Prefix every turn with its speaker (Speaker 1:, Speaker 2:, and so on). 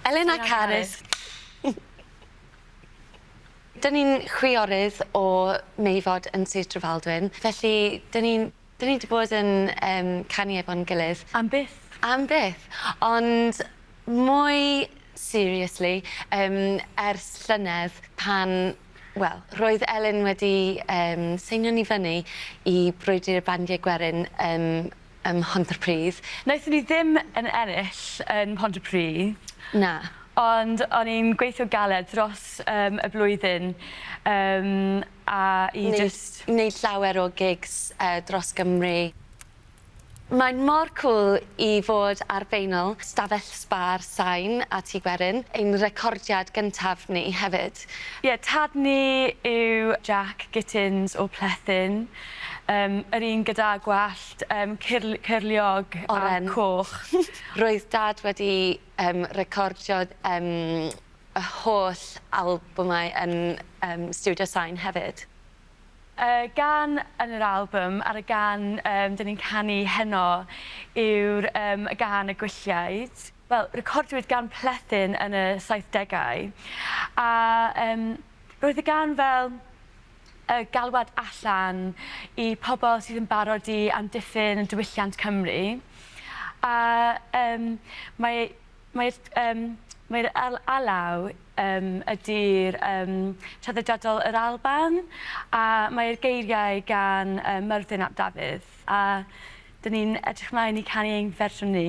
Speaker 1: Elin a Carys. Dyn ni'n chwiorydd o meifod yn Sir Drefaldwyn, felly dyn ni wedi bod yn canu efo'n gilydd.
Speaker 2: Am byth?
Speaker 1: Am byth, ond mwy seriously, ers llynedd pan, wel, roedd Elin wedi seinio ni fyny i brwydr bandiau gwerin ym Mhontypridd.
Speaker 2: Wnaethon ni ddim yn ennill yn Mhontypridd.
Speaker 1: Na.
Speaker 2: Ond o'n i'n gweithio galed dros y blwyddyn a i just...
Speaker 1: Wneud llawer o gigs dros Gymru. Mae'n mor cool i fod ar beinol stafell sbar sain a tŷ gwerin, ein recordiad gyntaf ni hefyd.
Speaker 2: Ie, tad ni yw Jack Gittins o Plethin, yr un gyda gwallt cyrliog
Speaker 1: Oren.
Speaker 2: a coch.
Speaker 1: Roedd dad wedi recordio y holl albwmau yn Stiwdio sain hefyd.
Speaker 2: Gan yn yr album, ar y gan dyn ni'n canu heno, yw'r gan y Gwylliaid. Wel, recordiwyd gan Plethin yn y 70au. A roedd y gan fel galwad allan i pobl sydd yn barod i amddiffyn y diwydiant Cymru. A mae'r alaw ydy'r traddodiadol yr Alban, a mae'r geiriau gan Myrddin ap Dafydd. A dyn ni'n edrych mlaen i canu ein fersiwn ni.